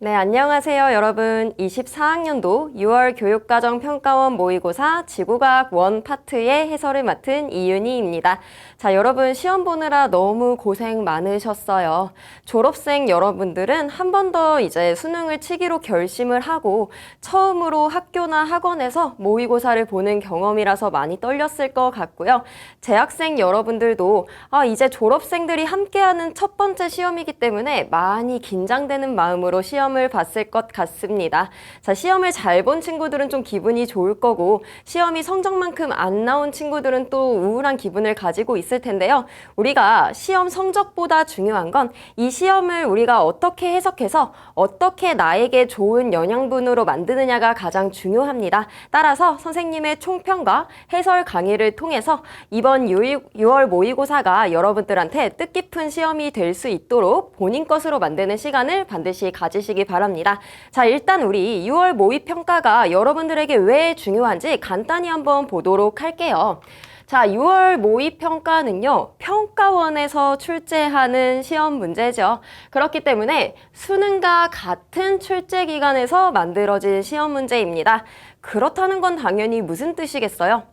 네, 안녕하세요, 여러분. 24학년도 6월 교육과정평가원 모의고사 지구과학 1 파트의 해설을 맡은 이윤희입니다. 자, 여러분 시험 보느라 너무 고생 많으셨어요. 졸업생 여러분들은 한 번 더 이제 수능을 치기로 결심을 하고 처음으로 학교나 학원에서 모의고사를 보는 경험이라서 많이 떨렸을 것 같고요. 재학생 여러분들도 이제 졸업생들이 함께하는 첫 번째 시험이기 때문에 많이 긴장되는 마음으로 시험을 봤을 것 같습니다. 자, 시험을 잘 본 친구들은 좀 기분이 좋을 거고 시험이 성적만큼 안 나온 친구들은 또 우울한 기분을 가지고 있을 텐데요. 우리가 시험 성적보다 중요한 건 이 시험을 우리가 어떻게 해석해서 어떻게 나에게 좋은 영양분으로 만드느냐가 가장 중요합니다. 따라서 선생님의 총평과 해설 강의를 통해서 이번 6월 모의고사가 여러분들한테 뜻깊은 시험이 될 수 있도록 본인 것으로 만드는 시간을 반드시 가지시기 바랍니다. 자, 일단 우리 6월 모의평가가 여러분들에게 왜 중요한지 간단히 한번 보도록 할게요. 자, 6월 모의평가는요, 평가원에서 출제하는 시험 문제죠. 그렇기 때문에 수능과 같은 출제 기관에서 만들어진 시험 문제입니다. 그렇다는 건 당연히 무슨 뜻이겠어요?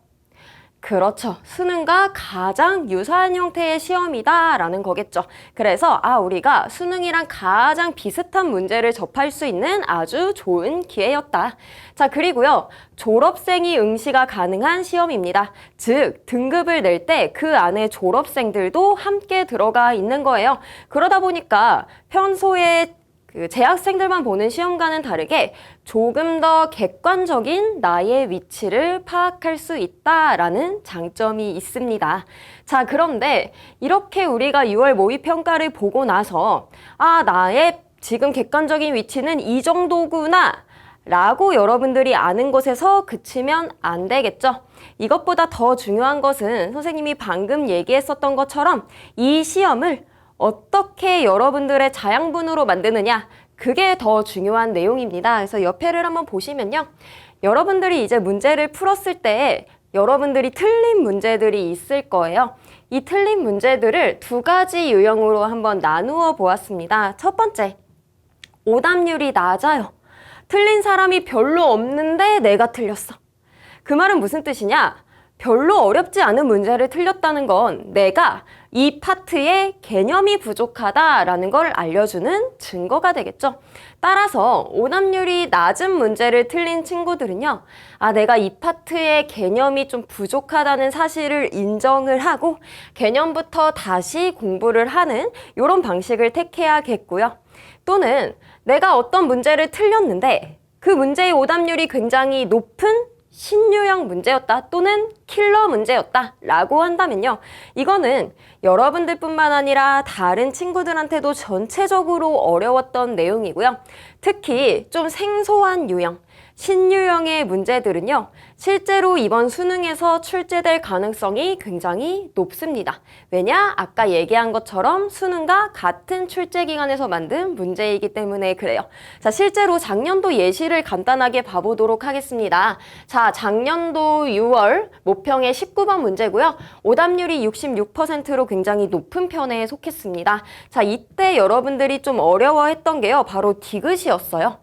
그렇죠. 수능과 가장 유사한 형태의 시험이다 라는 거겠죠. 그래서 우리가 수능이랑 가장 비슷한 문제를 접할 수 있는 아주 좋은 기회였다. 자, 그리고요. 졸업생이 응시가 가능한 시험입니다. 즉, 등급을 낼 때 그 안에 졸업생들도 함께 들어가 있는 거예요. 그러다 보니까 평소에 재학생들만 보는 시험과는 다르게 조금 더 객관적인 나의 위치를 파악할 수 있다라는 장점이 있습니다. 자, 그런데 이렇게 우리가 6월 모의평가를 보고 나서 나의 지금 객관적인 위치는 이 정도구나 라고 여러분들이 아는 것에서 그치면 안 되겠죠. 이것보다 더 중요한 것은 선생님이 방금 얘기했었던 것처럼 이 시험을 어떻게 여러분들의 자양분으로 만드느냐, 그게 더 중요한 내용입니다. 그래서 옆에를 한번 보시면요. 여러분들이 이제 문제를 풀었을 때 여러분들이 틀린 문제들이 있을 거예요. 이 틀린 문제들을 두 가지 유형으로 한번 나누어 보았습니다. 첫 번째, 오답률이 낮아요. 틀린 사람이 별로 없는데 내가 틀렸어. 그 말은 무슨 뜻이냐? 별로 어렵지 않은 문제를 틀렸다는 건 내가 이 파트의 개념이 부족하다라는 걸 알려주는 증거가 되겠죠. 따라서 오답률이 낮은 문제를 틀린 친구들은요. 내가 이 파트의 개념이 좀 부족하다는 사실을 인정을 하고 개념부터 다시 공부를 하는 이런 방식을 택해야겠고요. 또는 내가 어떤 문제를 틀렸는데 그 문제의 오답률이 굉장히 높은 신유형 문제였다 또는 킬러 문제였다 라고 한다면요. 이거는 여러분들뿐만 아니라 다른 친구들한테도 전체적으로 어려웠던 내용이고요. 특히 좀 생소한 유형, 신유형의 문제들은요. 실제로 이번 수능에서 출제될 가능성이 굉장히 높습니다. 왜냐? 아까 얘기한 것처럼 수능과 같은 출제 기관에서 만든 문제이기 때문에 그래요. 자, 실제로 작년도 예시를 간단하게 봐보도록 하겠습니다. 자, 작년도 6월 모평의 19번 문제고요. 오답률이 66%로 굉장히 높은 편에 속했습니다. 자, 이때 여러분들이 좀 어려워했던 게요. 바로 디귿이었어요.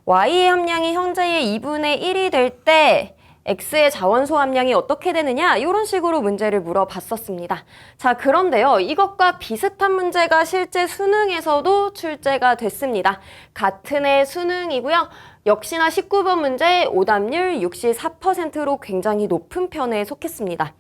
Y의 함량이 현재의 2분의 1이 될 때 X의 자원소 함량이 어떻게 되느냐? 이런 식으로 문제를 물어봤었습니다. 자, 그런데요. 이것과 비슷한 문제가 실제 수능에서도 출제가 됐습니다. 같은 해 수능이고요. 역시나 19번 문제 오답률 64%로 굉장히 높은 편에 속했습니다.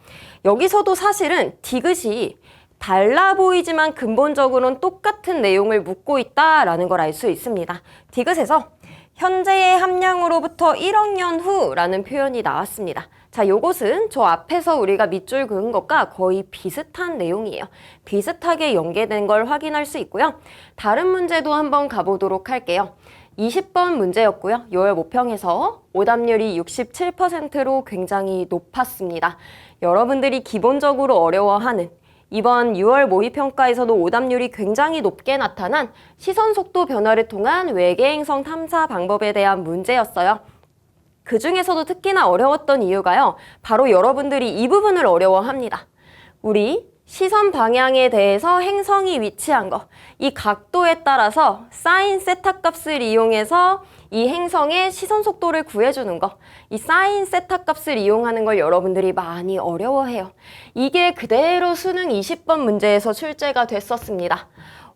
여기서도 사실은 디귿이 달라 보이지만 근본적으로는 똑같은 내용을 묻고 있다라는 걸 알 수 있습니다. 디귿에서 현재의 함량으로부터 1억 년 후라는 표현이 나왔습니다. 자, 요것은 저 앞에서 우리가 밑줄 그은 것과 거의 비슷한 내용이에요. 비슷하게 연계된 걸 확인할 수 있고요. 다른 문제도 한번 가보도록 할게요. 20번 문제였고요. 6월 모평에서 오답률이 67%로 굉장히 높았습니다. 여러분들이 기본적으로 어려워하는 이번 6월 모의평가에서도 오답률이 굉장히 높게 나타난 시선속도 변화를 통한 외계행성 탐사 방법에 대한 문제였어요. 그 중에서도 특히나 어려웠던 이유가요. 바로 여러분들이 이 부분을 어려워합니다. 우리 시선 방향에 대해서 행성이 위치한 거, 이 각도에 따라서 사인 세타 값을 이용해서 이 행성의 시선 속도를 구해주는 거, 이 사인 세타 값을 이용하는 걸 여러분들이 많이 어려워해요. 이게 그대로 수능 20번 문제에서 출제가 됐었습니다.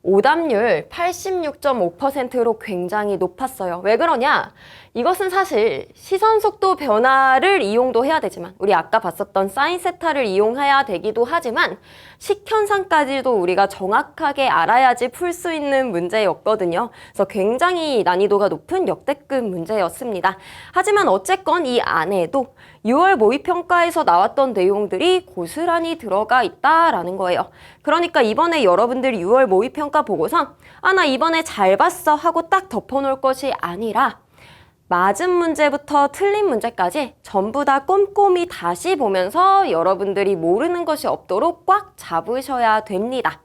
오답률 86.5%로 굉장히 높았어요. 왜 그러냐? 이것은 사실 시선 속도 변화를 이용도 해야 되지만 우리 아까 봤었던 사인 세타를 이용해야 되기도 하지만 식현상까지도 우리가 정확하게 알아야지 풀 수 있는 문제였거든요. 그래서 굉장히 난이도가 높은 역대급 문제였습니다. 하지만 어쨌건 이 안에도 6월 모의평가에서 나왔던 내용들이 고스란히 들어가 있다라는 거예요. 그러니까 이번에 여러분들이 6월 모의평가 보고서 나 이번에 잘 봤어 하고 딱 덮어놓을 것이 아니라 맞은 문제부터 틀린 문제까지 전부 다 꼼꼼히 다시 보면서 여러분들이 모르는 것이 없도록 꽉 잡으셔야 됩니다.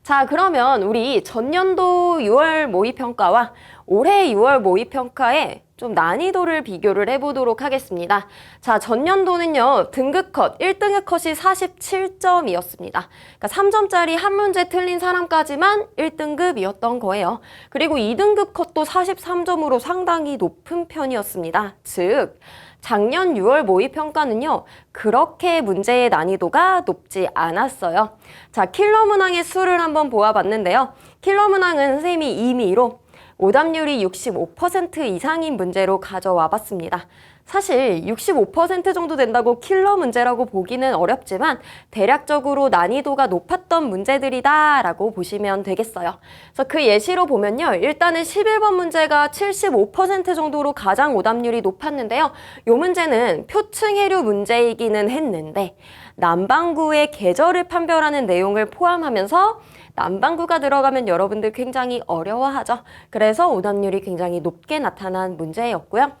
자, 그러면 우리 전년도 6월 모의평가와 올해 6월 모의평가에 좀 난이도를 비교를 해보도록 하겠습니다. 자, 전년도는요, 등급 컷, 1등급 컷이 47점이었습니다. 그러니까 3점짜리 한 문제 틀린 사람까지만 1등급이었던 거예요. 그리고 2등급 컷도 43점으로 상당히 높은 편이었습니다. 즉, 작년 6월 모의평가는요, 그렇게 문제의 난이도가 높지 않았어요. 자, 킬러 문항의 수를 한번 보아봤는데요. 킬러 문항은 선생님이 임의로 오답률이 65% 이상인 문제로 가져와 봤습니다. 사실 65% 정도 된다고 킬러 문제라고 보기는 어렵지만 대략적으로 난이도가 높았던 문제들이다 라고 보시면 되겠어요. 그래서 그 예시로 보면요. 일단은 11번 문제가 75% 정도로 가장 오답률이 높았는데요. 이 문제는 표층 해류 문제이기는 했는데 남반구의 계절을 판별하는 내용을 포함하면서 남반구가 들어가면 여러분들 굉장히 어려워하죠. 그래서 오답률이 굉장히 높게 나타난 문제였고요.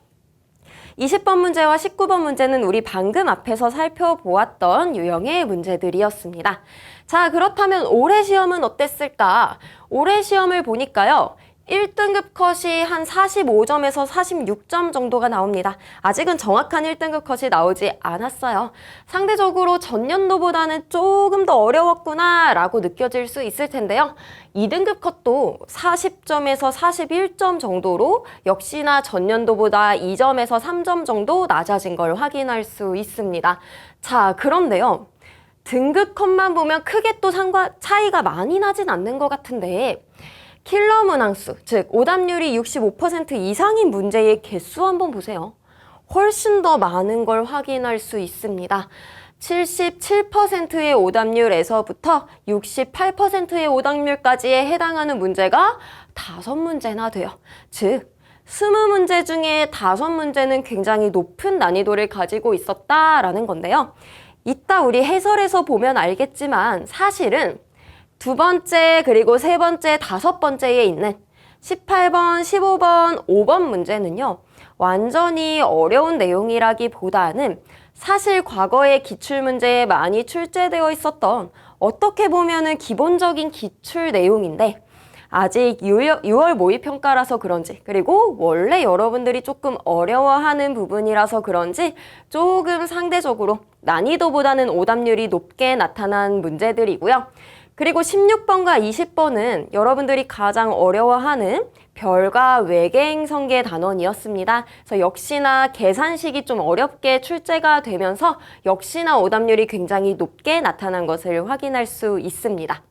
20번 문제와 19번 문제는 우리 방금 앞에서 살펴보았던 유형의 문제들이었습니다. 자, 그렇다면 올해 시험은 어땠을까? 올해 시험을 보니까요. 1등급 컷이 한 45점에서 46점 정도가 나옵니다. 아직은 정확한 1등급 컷이 나오지 않았어요. 상대적으로 전년도보다는 조금 더 어려웠구나 라고 느껴질 수 있을 텐데요. 2등급 컷도 40점에서 41점 정도로 역시나 전년도보다 2점에서 3점 정도 낮아진 걸 확인할 수 있습니다. 자, 그런데요. 등급 컷만 보면 크게 또 차이가 많이 나진 않는 것 같은데 킬러 문항수, 즉 오답률이 65% 이상인 문제의 개수 한번 보세요. 훨씬 더 많은 걸 확인할 수 있습니다. 77%의 오답률에서부터 68%의 오답률까지에 해당하는 문제가 5문제나 돼요. 즉 20문제 중에 5문제는 굉장히 높은 난이도를 가지고 있었다라는 건데요. 이따 우리 해설에서 보면 알겠지만 사실은 두 번째 그리고 세 번째, 다섯 번째에 있는 18번, 15번, 5번 문제는요. 완전히 어려운 내용이라기보다는 사실 과거의 기출문제에 많이 출제되어 있었던 어떻게 보면은 기본적인 기출 내용인데 아직 6월 모의평가라서 그런지 그리고 원래 여러분들이 조금 어려워하는 부분이라서 그런지 조금 상대적으로 난이도보다는 오답률이 높게 나타난 문제들이고요. 그리고 16번과 20번은 여러분들이 가장 어려워하는 별과 외계행 성계 단원이었습니다. 그래서 역시나 계산식이 좀 어렵게 출제가 되면서 역시나 오답률이 굉장히 높게 나타난 것을 확인할 수 있습니다.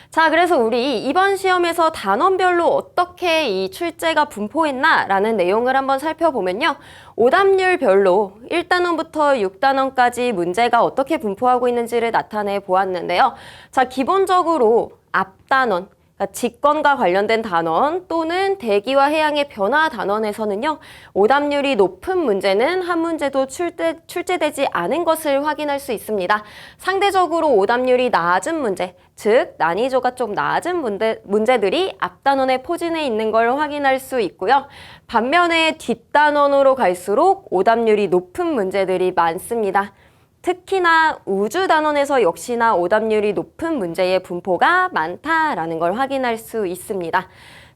자, 그래서 우리 이번 시험에서 단원별로 어떻게 이 출제가 분포했나 라는 내용을 한번 살펴보면요. 오답률별로 1단원부터 6단원까지 문제가 어떻게 분포하고 있는지를 나타내 보았는데요. 자, 기본적으로 앞단원, 그러니까 직권과 관련된 단원 또는 대기와 해양의 변화 단원에서는요. 오답률이 높은 문제는 한 문제도 출제되지 않은 것을 확인할 수 있습니다. 상대적으로 오답률이 낮은 문제, 즉 난이도가 좀 낮은 문제들이 앞단원에 포진해 있는 걸 확인할 수 있고요. 반면에 뒷단원으로 갈수록 오답률이 높은 문제들이 많습니다. 특히나 우주단원에서 역시나 오답률이 높은 문제의 분포가 많다라는 걸 확인할 수 있습니다.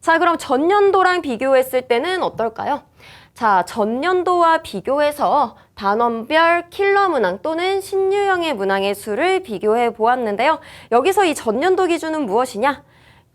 자, 그럼 전년도랑 비교했을 때는 어떨까요? 자, 전년도와 비교해서 단원별 킬러 문항 또는 신유형의 문항의 수를 비교해 보았는데요. 여기서 이 전년도 기준은 무엇이냐?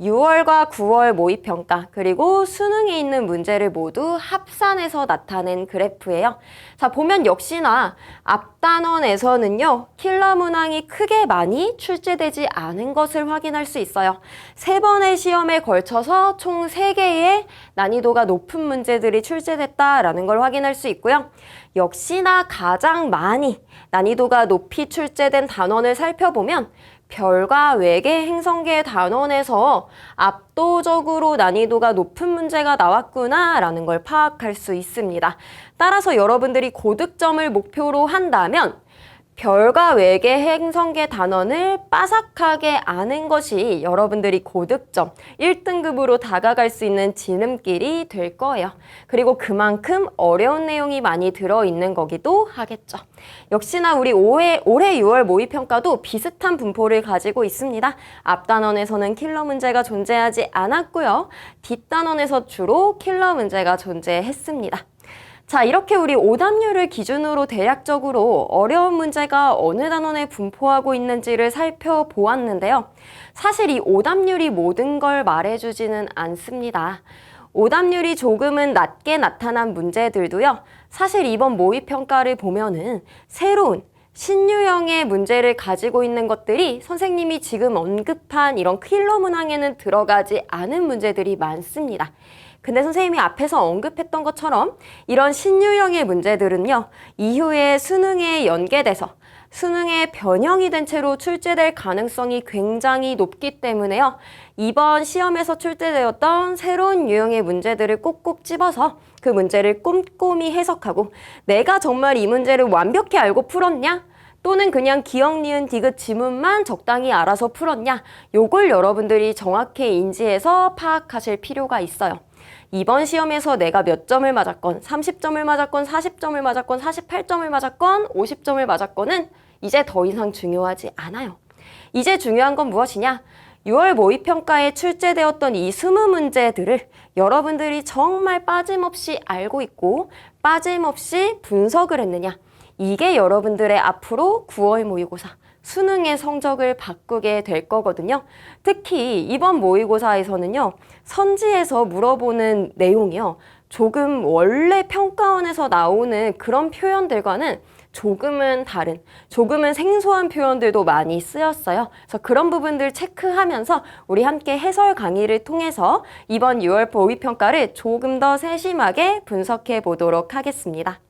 6월과 9월 모의평가 그리고 수능에 있는 문제를 모두 합산해서 나타낸 그래프예요. 자, 보면 역시나 앞단원에서는요. 킬러 문항이 크게 많이 출제되지 않은 것을 확인할 수 있어요. 3번의 시험에 걸쳐서 총 3개의 난이도가 높은 문제들이 출제됐다라는 걸 확인할 수 있고요. 역시나 가장 많이 난이도가 높이 출제된 단원을 살펴보면 별과 외계 행성계 단원에서 압도적으로 난이도가 높은 문제가 나왔구나라는 걸 파악할 수 있습니다. 따라서 여러분들이 고득점을 목표로 한다면 별과 외계 행성계 단원을 빠삭하게 아는 것이 여러분들이 고득점 1등급으로 다가갈 수 있는 지름길이 될 거예요. 그리고 그만큼 어려운 내용이 많이 들어있는 거기도 하겠죠. 역시나 우리 올해 6월 모의평가도 비슷한 분포를 가지고 있습니다. 앞단원에서는 킬러 문제가 존재하지 않았고요. 뒷단원에서 주로 킬러 문제가 존재했습니다. 자, 이렇게 우리 오답률을 기준으로 대략적으로 어려운 문제가 어느 단원에 분포하고 있는지를 살펴보았는데요. 사실 이 오답률이 모든 걸 말해주지는 않습니다. 오답률이 조금은 낮게 나타난 문제들도요. 사실 이번 모의평가를 보면은 새로운 신유형의 문제를 가지고 있는 것들이 선생님이 지금 언급한 이런 킬러 문항에는 들어가지 않은 문제들이 많습니다. 근데 선생님이 앞에서 언급했던 것처럼 이런 신유형의 문제들은요. 이후에 수능에 연계돼서 수능에 변형이 된 채로 출제될 가능성이 굉장히 높기 때문에요. 이번 시험에서 출제되었던 새로운 유형의 문제들을 꼭꼭 집어서 그 문제를 꼼꼼히 해석하고 내가 정말 이 문제를 완벽히 알고 풀었냐? 또는 그냥 기억, 니은, 디귿 지문만 적당히 알아서 풀었냐? 요걸 여러분들이 정확히 인지해서 파악하실 필요가 있어요. 이번 시험에서 내가 몇 점을 맞았건 30점을 맞았건 40점을 맞았건 48점을 맞았건 50점을 맞았건은 이제 더 이상 중요하지 않아요. 이제 중요한 건 무엇이냐? 6월 모의평가에 출제되었던 이 20문제들을 여러분들이 정말 빠짐없이 알고 있고 빠짐없이 분석을 했느냐? 이게 여러분들의 앞으로 9월 모의고사 수능의 성적을 바꾸게 될 거거든요. 특히 이번 모의고사에서는요. 선지에서 물어보는 내용이요. 조금 원래 평가원에서 나오는 그런 표현들과는 조금은 다른, 조금은 생소한 표현들도 많이 쓰였어요. 그래서 그런 부분들 체크하면서 우리 함께 해설 강의를 통해서 이번 6월 모의평가를 조금 더 세심하게 분석해 보도록 하겠습니다.